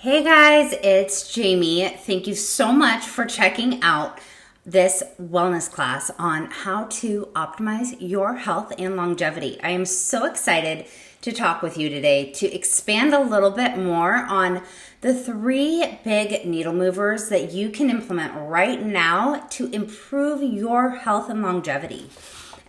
Hey guys, it's Jamie. Thank you so much for checking out this wellness class on how to optimize your health and longevity. I am so excited to talk with you today to expand a little bit more on the 3 big needle movers that you can implement right now to improve your health and longevity.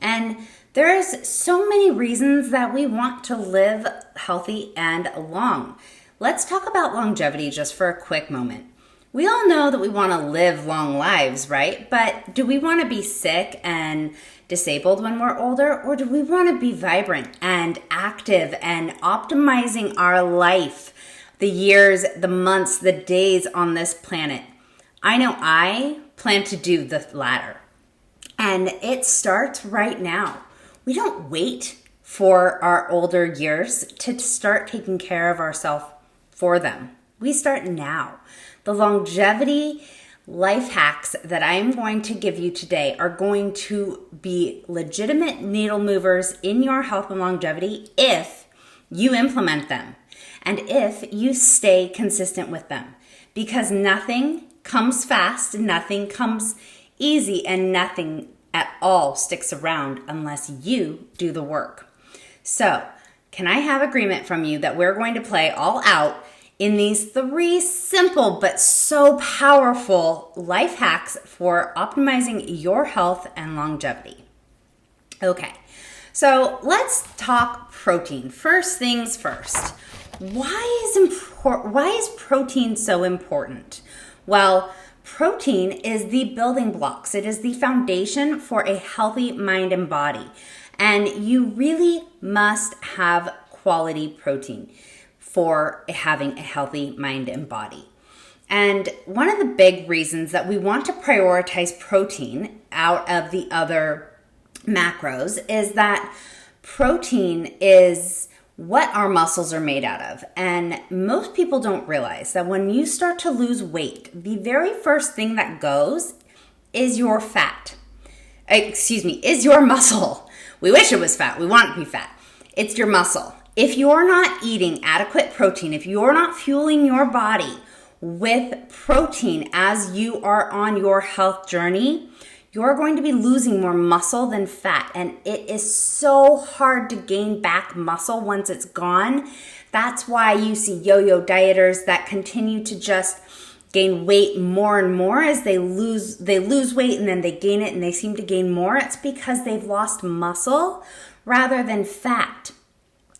And there's so many reasons that we want to live healthy and long. Let's talk about longevity just for a quick moment. We all know that we want to live long lives, right? But do we want to be sick and disabled when we're older? Or do we want to be vibrant and active and optimizing our life, the years, the months, the days on this planet? I know I plan to do the latter. And it starts right now. We don't wait for our older years to start taking care of ourselves for them. We start now. The longevity life hacks that I am going to give you today are going to be legitimate needle movers in your health and longevity if you implement them and if you stay consistent with them. Because nothing comes fast, nothing comes easy, and nothing at all sticks around unless you do the work. So, can I have agreement from you that we're going to play all out in these 3 simple but so powerful life hacks for optimizing your health and longevity? Okay, so let's talk protein. First things first. Why is protein so important? Well, protein is the building blocks. It is the foundation for a healthy mind and body. And you really must have quality protein for having a healthy mind and body. And one of the big reasons that we want to prioritize protein out of the other macros is that protein is what our muscles are made out of. And most people don't realize that when you start to lose weight, the very first thing that goes is your fat. Is your muscle. We wish it was fat. We want it to be fat. It's your muscle. If you're not eating adequate protein, if you're not fueling your body with protein as you are on your health journey, you're going to be losing more muscle than fat. And it is so hard to gain back muscle once it's gone. That's why you see yo-yo dieters that continue to just gain weight more and more as they lose weight and then they gain it and they seem to gain more. It's because they've lost muscle rather than fat.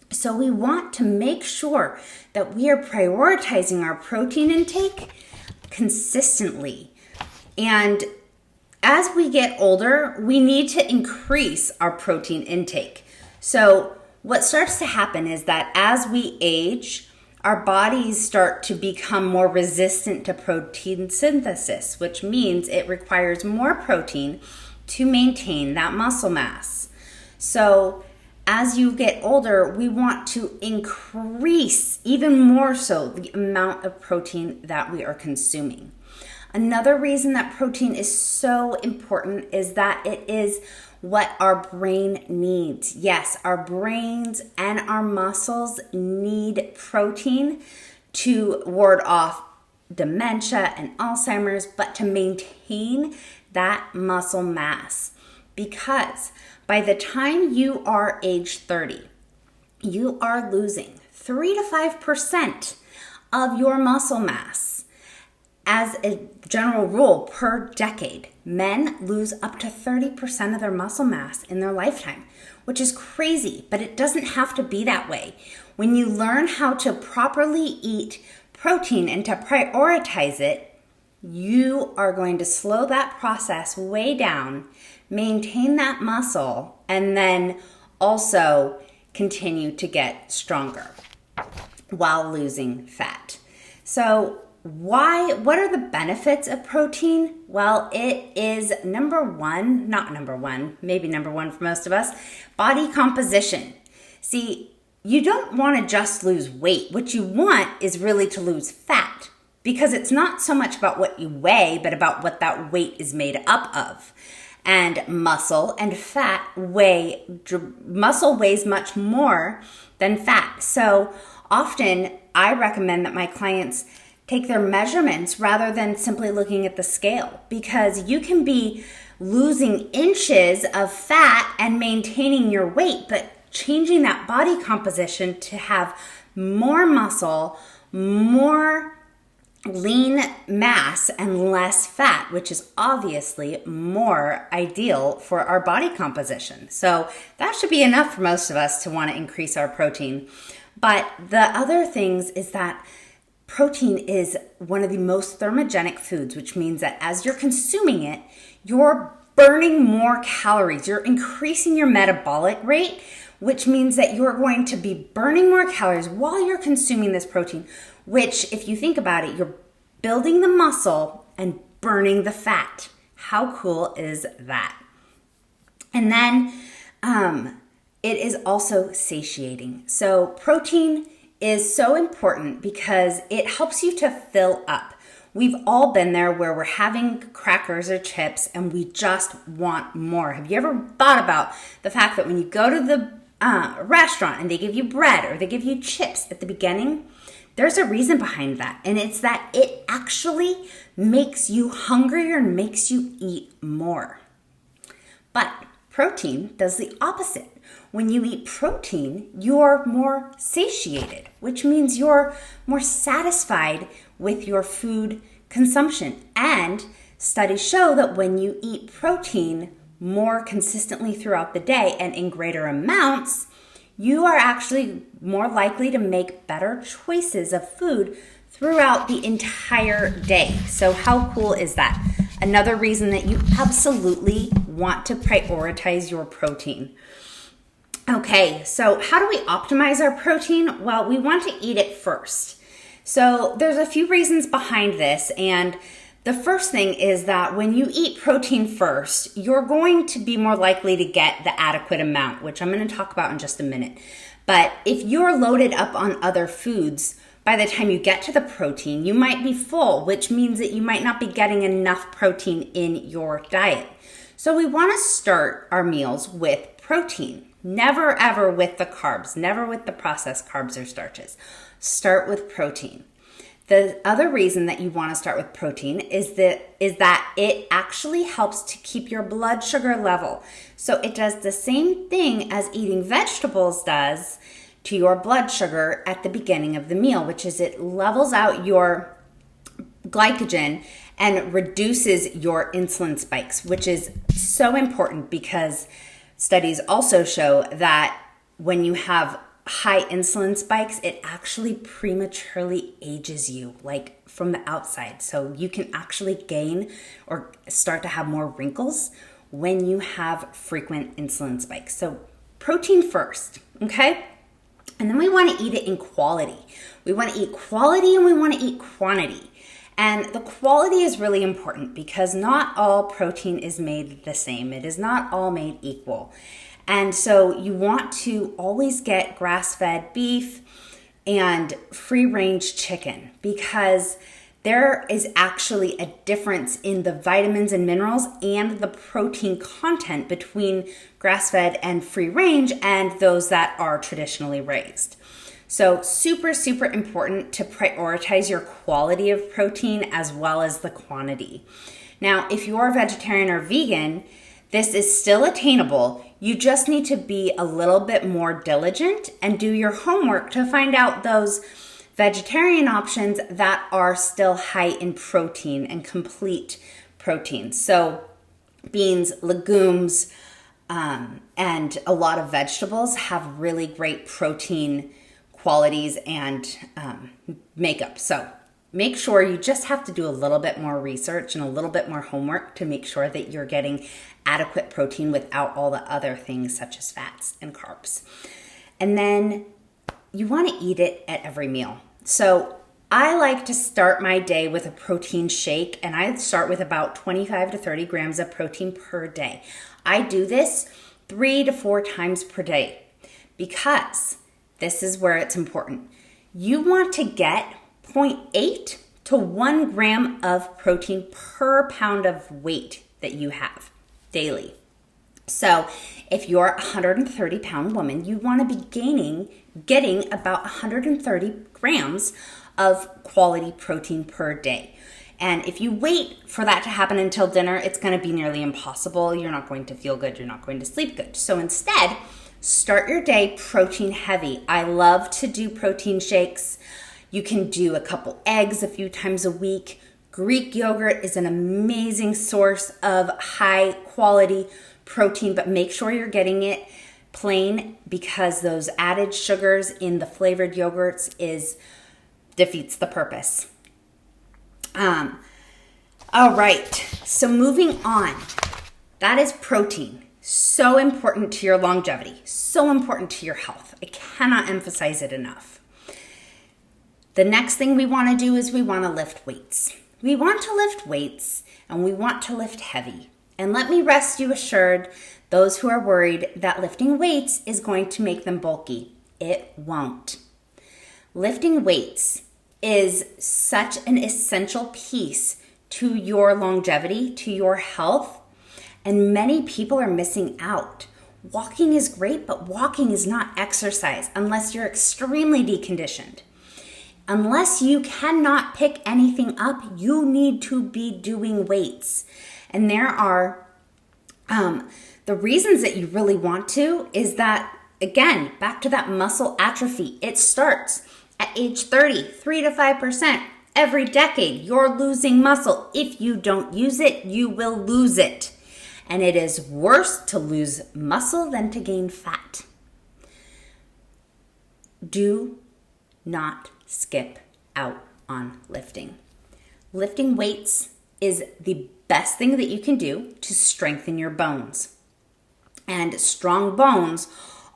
So we want to make sure that we are prioritizing our protein intake consistently. And as we get older, we need to increase our protein intake. So what starts to happen is that as we age, our bodies start to become more resistant to protein synthesis, which means it requires more protein to maintain that muscle mass. So as you get older, we want to increase even more so the amount of protein that we are consuming. Another reason that protein is so important is that it is what our brain needs. Yes, our brains and our muscles need protein to ward off dementia and Alzheimer's, but to maintain that muscle mass. Because by the time you are age 30, you are losing 3 to 5% of your muscle mass. As a general rule, per decade, men lose up to 30% of their muscle mass in their lifetime, which is crazy, but it doesn't have to be that way. When you learn how to properly eat protein and to prioritize it, you are going to slow that process way down, maintain that muscle, and then also continue to get stronger while losing fat. So what are the benefits of protein? Well, it is maybe number one for most of us, body composition. See, you don't want to just lose weight. What you want is really to lose fat, because it's not so much about what you weigh, but about what that weight is made up of. And muscle and fat muscle weighs much more than fat. So often I recommend that my clients take their measurements rather than simply looking at the scale, because you can be losing inches of fat and maintaining your weight, but changing that body composition to have more muscle, more lean mass, and less fat, which is obviously more ideal for our body composition. So that should be enough for most of us to want to increase our protein. But the other things is that protein is one of the most thermogenic foods, which means that as you're consuming it, you're burning more calories. You're increasing your metabolic rate, which means that you're going to be burning more calories while you're consuming this protein, which, if you think about it, you're building the muscle and burning the fat. How cool is that? And then it is also satiating. So protein is so important because it helps you to fill up. We've all been there where we're having crackers or chips and we just want more. Have you ever thought about the fact that when you go to the restaurant and they give you bread or they give you chips at the beginning, there's a reason behind that. And it's that it actually makes you hungrier and makes you eat more. But protein does the opposite. When you eat protein, you're more satiated, which means you're more satisfied with your food consumption. And studies show that when you eat protein more consistently throughout the day and in greater amounts, you are actually more likely to make better choices of food throughout the entire day. So how cool is that? Another reason that you absolutely want to prioritize your protein. Okay, so how do we optimize our protein? Well, we want to eat it first. So there's a few reasons behind this, and the first thing is that when you eat protein first, you're going to be more likely to get the adequate amount, which I'm going to talk about in just a minute. But if you're loaded up on other foods, by the time you get to the protein, you might be full, which means that you might not be getting enough protein in your diet. So we want to start our meals with protein. Never ever with the carbs, never with the processed carbs or starches. Start with protein. The other reason that you want to start with protein is that it actually helps to keep your blood sugar level. So it does the same thing as eating vegetables does to your blood sugar at the beginning of the meal, which is it levels out your glycogen and reduces your insulin spikes, which is so important because studies also show that when you have high insulin spikes, it actually prematurely ages you, like from the outside. So you can actually gain or start to have more wrinkles when you have frequent insulin spikes. So protein first, okay? And then we want to eat it in quality. We want to eat quality and we want to eat quantity. And the quality is really important because not all protein is made the same. It is not all made equal. And so you want to always get grass-fed beef and free-range chicken because there is actually a difference in the vitamins and minerals and the protein content between grass-fed and free-range and those that are traditionally raised. So super, super important to prioritize your quality of protein as well as the quantity. Now, if you're a vegetarian or vegan, this is still attainable. You just need to be a little bit more diligent and do your homework to find out those vegetarian options that are still high in protein and complete protein. So beans, legumes, and a lot of vegetables have really great protein qualities and makeup. So make sure you just have to do a little bit more research and a little bit more homework to make sure that you're getting adequate protein without all the other things such as fats and carbs. And then you want to eat it at every meal. So I like to start my day with a protein shake, and I start with about 25 to 30 grams of protein per day. I do this 3 to 4 times per day because this is where it's important. You want to get 0.8 to 1 gram of protein per pound of weight that you have daily. So if you're a 130-pound woman, you want to be getting about 130 grams of quality protein per day. And if you wait for that to happen until dinner, it's going to be nearly impossible. You're not going to feel good. You're not going to sleep good. So instead, start your day protein heavy. I love to do protein shakes. You can do a couple eggs a few times a week. Greek yogurt is an amazing source of high quality protein, but make sure you're getting it plain because those added sugars in the flavored yogurts defeats the purpose. All right, so moving on. That is protein. So important to your longevity, so important to your health. I cannot emphasize it enough. The next thing we want to do is we want to lift weights. We want to lift weights and we want to lift heavy. And let me rest you assured, those who are worried that lifting weights is going to make them bulky. It won't. Lifting weights is such an essential piece to your longevity, to your health, and many people are missing out. Walking is great, but walking is not exercise unless you're extremely deconditioned. Unless you cannot pick anything up, you need to be doing weights. And there are the reasons that you really want to is that, again, back to that muscle atrophy. It starts at age 30, 3 to 5%. Every decade, you're losing muscle. If you don't use it, you will lose it. And it is worse to lose muscle than to gain fat. Do not skip out on lifting. Lifting weights is the best thing that you can do to strengthen your bones. And strong bones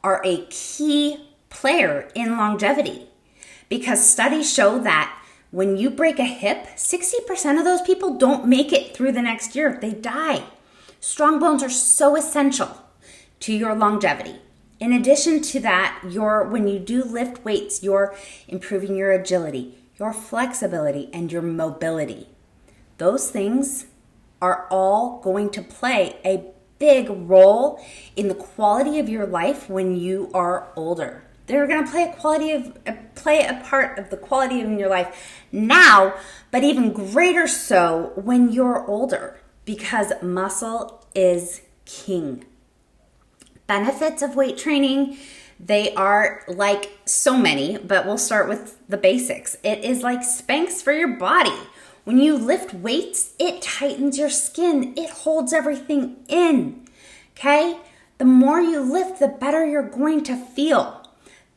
are a key player in longevity because studies show that when you break a hip, 60% of those people don't make it through the next year. They die. Strong bones are so essential to your longevity. In addition to that, when you do lift weights, you're improving your agility, your flexibility, and your mobility. Those things are all going to play a big role in the quality of your life when you are older. They're going to play a part of the quality of your life now, but even greater so when you're older, because muscle is king. Benefits of weight training, they are like so many, but we'll start with the basics. It is like Spanx for your body. When you lift weights, it tightens your skin. It holds everything in, okay? The more you lift, the better you're going to feel.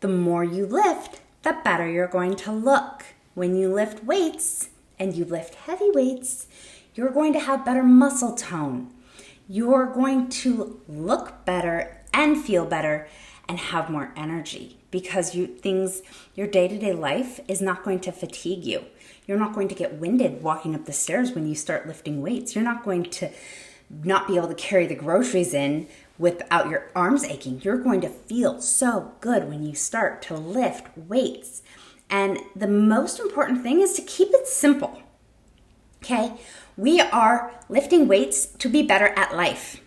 The more you lift, the better you're going to look. When you lift weights, and you lift heavy weights, you're going to have better muscle tone. You're going to look better and feel better and have more energy because your day-to-day life is not going to fatigue you. You're not going to get winded walking up the stairs when you start lifting weights. You're not going to not be able to carry the groceries in without your arms aching. You're going to feel so good when you start to lift weights. And the most important thing is to keep it simple. Okay? We are lifting weights to be better at life.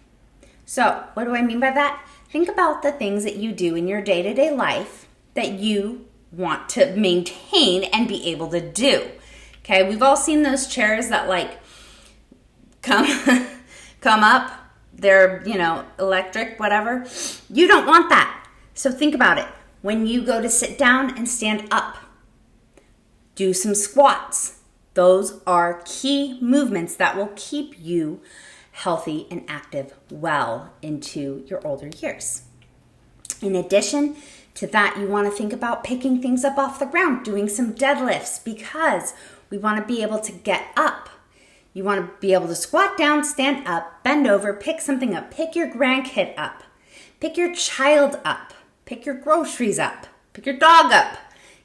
So, what do I mean by that? Think about the things that you do in your day-to-day life that you want to maintain and be able to do. Okay, we've all seen those chairs that come up. They're, electric, whatever. You don't want that. So think about it. When you go to sit down and stand up, do some squats. Those are key movements that will keep you healthy and active well into your older years. In addition to that, you want to think about picking things up off the ground, doing some deadlifts because we want to be able to get up. You want to be able to squat down, stand up, bend over, pick something up, pick your grandkid up, pick your child up, pick your groceries up, pick your dog up,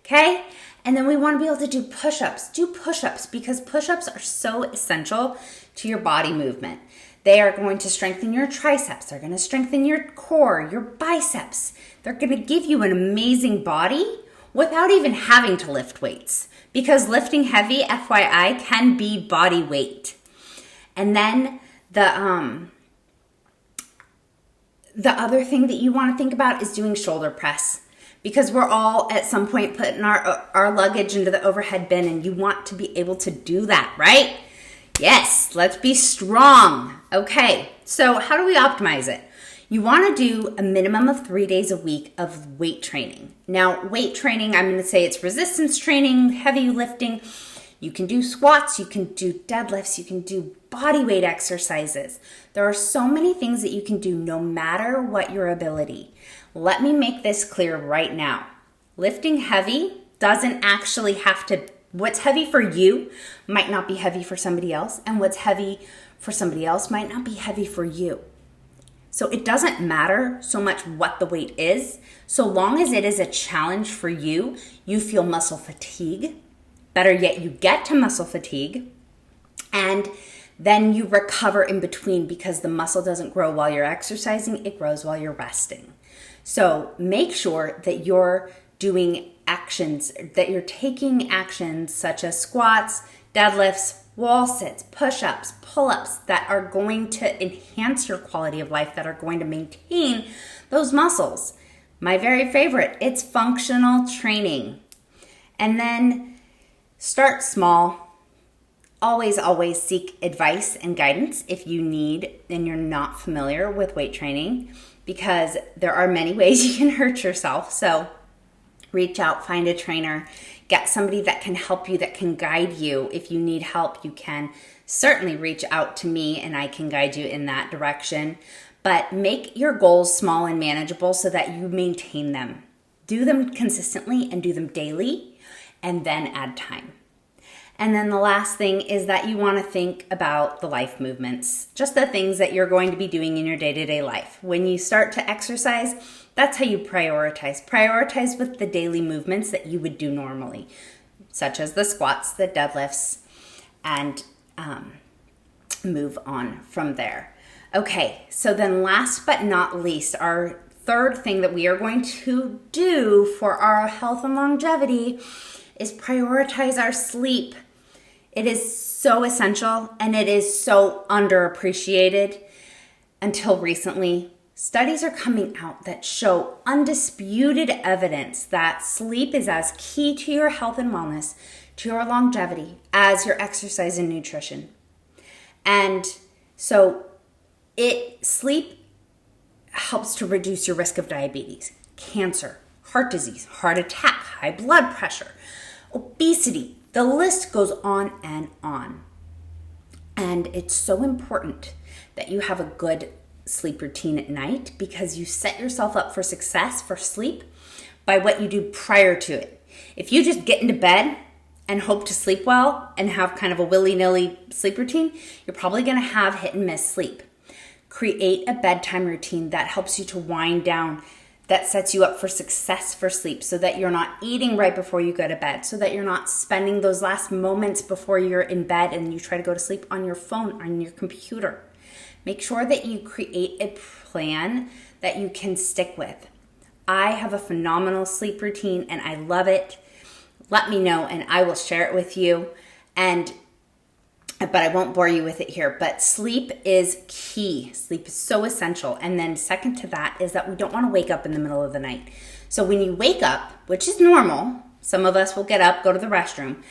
okay? And then we want to be able to do push-ups. Do push-ups because push-ups are so essential to your body movement. They are going to strengthen your triceps. They're going to strengthen your core, your biceps. They're going to give you an amazing body without even having to lift weights. Because lifting heavy, FYI, can be body weight. And then the other thing that you want to think about is doing shoulder press. because we're all at some point putting our luggage into the overhead bin, and you want to be able to do that, right? Yes, let's be strong. Okay, so how do we optimize it? You want to do a minimum of 3 days a week of weight training. Now, weight training, I'm going to say it's resistance training, heavy lifting. You can do squats, you can do deadlifts, you can do body weight exercises. There are so many things that you can do no matter what your ability. Let me make this clear right now. Lifting heavy doesn't actually have to, what's heavy for you might not be heavy for somebody else, and what's heavy for somebody else might not be heavy for you. So it doesn't matter so much what the weight is, so long as it is a challenge for you, you feel muscle fatigue. Better yet, you get to muscle fatigue, and then you recover in between because the muscle doesn't grow while you're exercising, it grows while you're resting. So make sure that you're doing actions, that you're taking actions such as squats, deadlifts, wall sits, push-ups, pull-ups that are going to enhance your quality of life, that are going to maintain those muscles. My very favorite, it's functional training. And then start small. Always seek advice and guidance if you need and you're not familiar with weight training, because there are many ways you can hurt yourself. So reach out, find a trainer, get somebody that can help you, that can guide you. If you need help, you can certainly reach out to me and I can guide you in that direction. But make your goals small and manageable so that you maintain them. Do them consistently and do them daily, and then add time. And then the last thing is that you want to think about the life movements, just the things that you're going to be doing in your day-to-day life. When you start to exercise, that's how you prioritize. Prioritize with the daily movements that you would do normally, such as the squats, the deadlifts, and move on from there. Okay, so then last but not least, our third thing that we are going to do for our health and longevity is prioritize our sleep. It is so essential and it is so underappreciated until recently. Studies are coming out that show undisputed evidence that sleep is as key to your health and wellness, to your longevity, as your exercise and nutrition. And so sleep helps to reduce your risk of diabetes, cancer, heart disease, heart attack, high blood pressure, obesity. The list goes on and on. And it's so important that you have a good sleep routine at night, because you set yourself up for success for sleep by what you do prior to it. If you just get into bed and hope to sleep well and have kind of a willy-nilly sleep routine, you're probably going to have hit and miss sleep. Create a bedtime routine that helps you to wind down, that sets you up for success for sleep, so that you're not eating right before you go to bed, so that you're not spending those last moments before you're in bed and you try to go to sleep on your phone or on your computer. Make sure that you create a plan that you can stick with. I have a phenomenal sleep routine and I love it. Let me know and I will share it with you. But I won't bore you with it here. But sleep is key. Sleep is so essential. And then second to that is that we don't want to wake up in the middle of the night. So when you wake up, which is normal, some of us will get up, go to the restroom.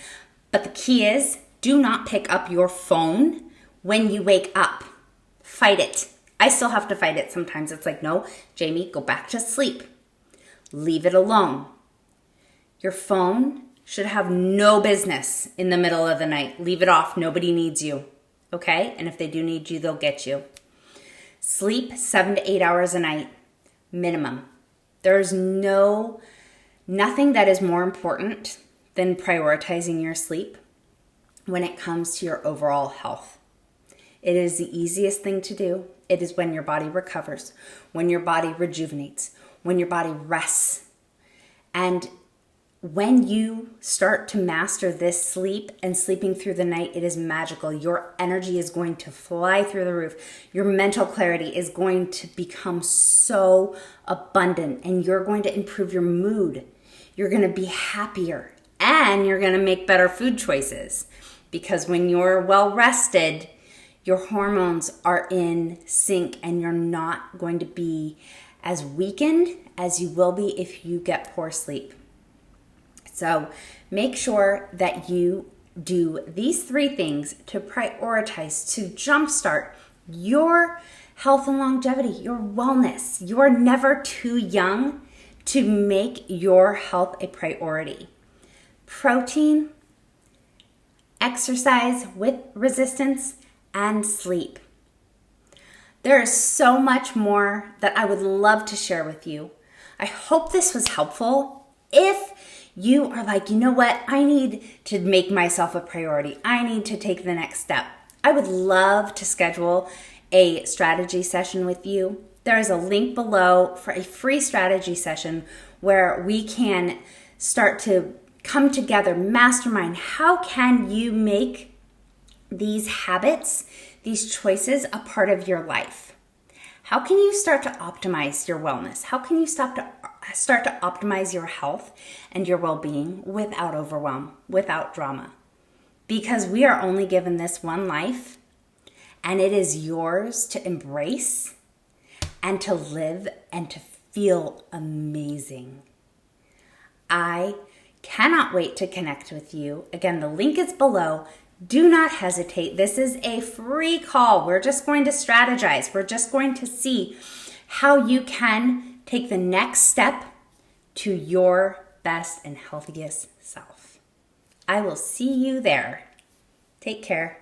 But the key is, do not pick up your phone when you wake up. Fight it. I still have to fight it sometimes. It's like, no, Jamie, go back to sleep. Leave it alone. Your phone should have no business in the middle of the night. Leave it off. Nobody needs you. Okay? And if they do need you, they'll get you. Sleep 7 to 8 hours a night, minimum. There's nothing that is more important than prioritizing your sleep when it comes to your overall health. It is the easiest thing to do. It is when your body recovers, when your body rejuvenates, when your body rests. And when you start to master this sleep and sleeping through the night, it is magical. Your energy is going to fly through the roof. Your mental clarity is going to become so abundant, and you're going to improve your mood. You're going to be happier, and you're going to make better food choices, because when you're well rested, your hormones are in sync and you're not going to be as weakened as you will be if you get poor sleep. So make sure that you do these 3 things to prioritize, to jumpstart your health and longevity, your wellness. You are never too young to make your health a priority. Protein, exercise with resistance, and sleep. There is so much more that I would love to share with you. I hope this was helpful. If you are like, you know what, I need to make myself a priority, I need to take the next step, I would love to schedule a strategy session with you. There is a link below for a free strategy session where we can start to come together, mastermind. How can you make these habits, these choices a part of your life? How can you start to optimize your wellness? How can you start to optimize your health and your well-being without overwhelm, without drama? Because we are only given this one life, and it is yours to embrace and to live and to feel amazing. I cannot wait to connect with you. Again, the link is below. Do not hesitate. This is a free call. We're just going to strategize. We're just going to see how you can take the next step to your best and healthiest self. I will see you there. Take care.